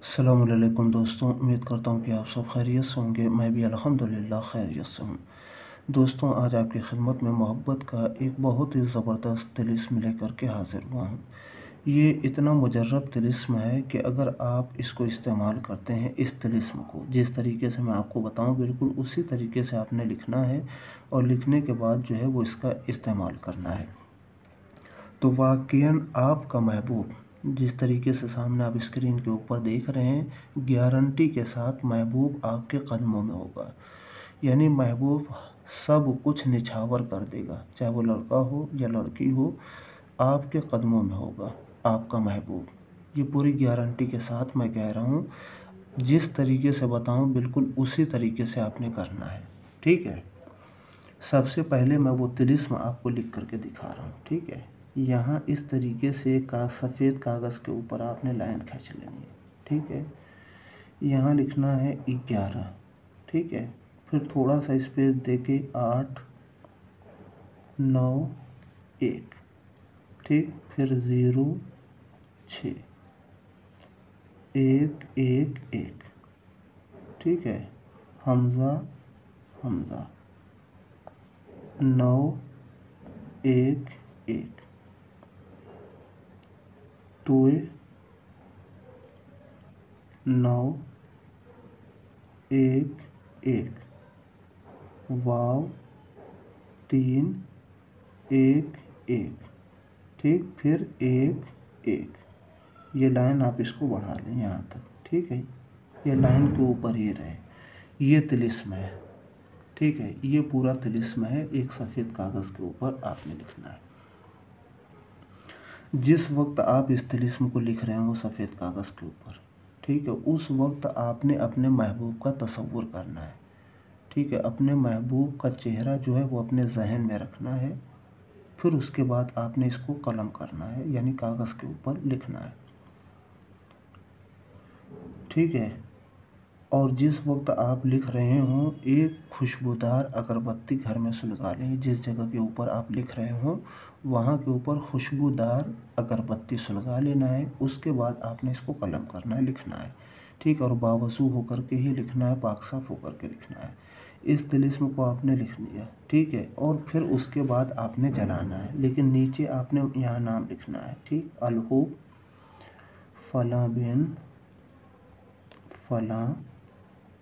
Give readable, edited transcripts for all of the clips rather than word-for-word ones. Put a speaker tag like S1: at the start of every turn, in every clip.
S1: अस्सलामुअलैकुम दोस्तों, उम्मीद करता हूँ कि आप सब खैरियत से होंगे। मैं भी अल्हम्दुलिल्लाह खैरियत से हूँ। दोस्तों, आज आपकी खिदमत में मोहब्बत का एक बहुत ही ज़बरदस्त तिलिस्म लेकर के हाज़िर हुआ हूँ। ये इतना मुजर्रब तिलिस्म है कि अगर आप इसको इस्तेमाल करते हैं, इस तिलिस्म को जिस तरीके से मैं आपको बताऊँ बिल्कुल उसी तरीके से आपने लिखना है और लिखने के बाद जो है वो इसका इस्तेमाल करना है। तो वाक़ईन आपका महबूब जिस तरीके से सामने आप स्क्रीन के ऊपर देख रहे हैं, गारंटी के साथ महबूब आपके कदमों में होगा। यानी महबूब सब कुछ निछावर कर देगा, चाहे वो लड़का हो या लड़की हो, आपके कदमों में होगा आपका महबूब। ये पूरी गारंटी के साथ मैं कह रहा हूँ, जिस तरीके से बताऊँ बिल्कुल उसी तरीके से आपने करना है, ठीक है। सबसे पहले मैं वो तिलिस्म आपको लिख करके दिखा रहा हूँ, ठीक है। यहाँ इस तरीके से सफ़ेद कागज़ के ऊपर आपने लाइन खींच लेनी है, ठीक है। यहाँ लिखना है 11, ठीक है। फिर थोड़ा सा स्पेस देके 8 9 1, ठीक। फिर 0 6 1 1 1, ठीक है। हमज़ा हमज़ा 9 1 1, टोए 9 1 1, वाव 3 1 1, ठीक। फिर 1 1, ये लाइन आप इसको बढ़ा लें यहाँ तक, ठीक है। ये लाइन के ऊपर ही रहे, ये तिलिस्म है, ठीक है। ये पूरा तिलिस्म है, एक सफ़ेद कागज़ के ऊपर आपने लिखना है। जिस वक्त आप इस तिलिस्म को लिख रहे हो सफ़ेद कागज़ के ऊपर, ठीक है, उस वक्त आपने अपने महबूब का तसव्वुर करना है, ठीक है। अपने महबूब का चेहरा जो है वो अपने जहन में रखना है। फिर उसके बाद आपने इसको कलम करना है, यानी कागज़ के ऊपर लिखना है, ठीक है। और जिस वक्त आप लिख रहे हों, एक खुशबूदार अगरबत्ती घर में सुलगा लें। जिस जगह के ऊपर आप लिख रहे हों वहाँ के ऊपर खुशबूदार अगरबत्ती सुलगा लेना है। उसके बाद आपने इसको कलम करना है, लिखना है, ठीक। और बावज़ू होकर के ही लिखना है, पाक साफ़ होकर के लिखना है। इस तिलिस्म को आपने लिख लिया, ठीक है। और फिर उसके बाद आपने जलाना है, लेकिन नीचे आपने यहाँ नाम लिखना है, ठीक। अलहुब फ़लाँ बिन फ़लाँ,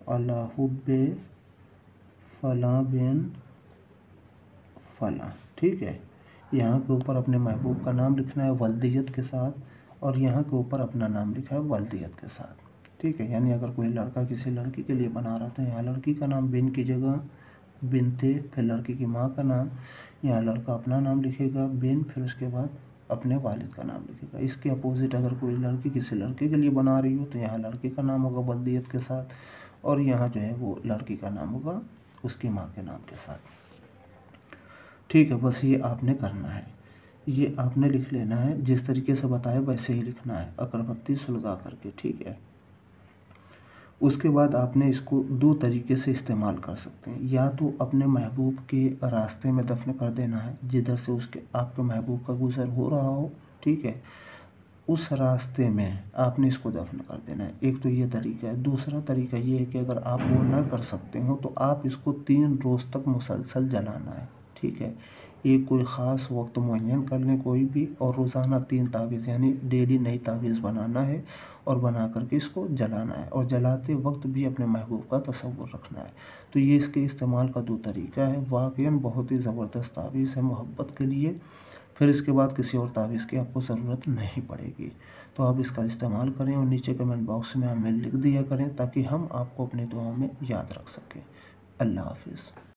S1: अलहुब्बे फ़लाँ बिन फ़लाँ, ठीक है। यहाँ के ऊपर अपने महबूब का नाम लिखना है वल्दियत के साथ, और यहाँ के ऊपर अपना नाम लिखा है वल्दियत के साथ, ठीक है। यानी अगर कोई लड़का किसी लड़की के लिए बना रहा था, यहाँ लड़की का नाम बिन की जगह बिनते, फिर लड़की की माँ का नाम, यहाँ लड़का अपना नाम लिखेगा बिन, फिर उसके बाद अपने वालिद का नाम लिखेगा। इसके अपोजिट अगर कोई लड़की किसी लड़के के लिए बना रही हो तो यहाँ लड़के का नाम होगा वल्दियत के साथ, और यहाँ जो है वो लड़की का नाम होगा उसकी माँ के नाम के साथ, ठीक है। बस ये आपने करना है, ये आपने लिख लेना है जिस तरीके से बताया वैसे ही लिखना है, अगरबत्ती सुलगा करके, ठीक है। उसके बाद आपने इसको दो तरीके से इस्तेमाल कर सकते हैं। या तो अपने महबूब के रास्ते में दफन कर देना है, जिधर से उसके आपके महबूब का गुज़र हो रहा हो, ठीक है, उस रास्ते में आपने इसको दफन कर देना है। एक तो ये तरीका है। दूसरा तरीका ये है कि अगर आप वो ना कर सकते हो तो आप इसको 3 रोज़ तक मुसलसल जलाना है, ठीक है। एक कोई ख़ास वक्त मुअय्यन कर लें कोई भी, और रोज़ाना 3 तावीज़ यानी डेली नई तावीज़ बनाना है और बना करके इसको जलाना है, और जलाते वक्त भी अपने महबूब का तसव्वुर रखना है। तो ये इसके इस्तेमाल का 2 तरीका है। वाक़ईन बहुत ही ज़बरदस्त तावीज़ है मोहब्बत के लिए। फिर इसके बाद किसी और तावीज़ की आपको ज़रूरत नहीं पड़ेगी। तो आप इसका इस्तेमाल करें और नीचे कमेंट बॉक्स में हमें लिख दिया करें, ताकि हम आपको अपनी दुआओं में याद रख सकें। अल्लाह हाफ़िज़।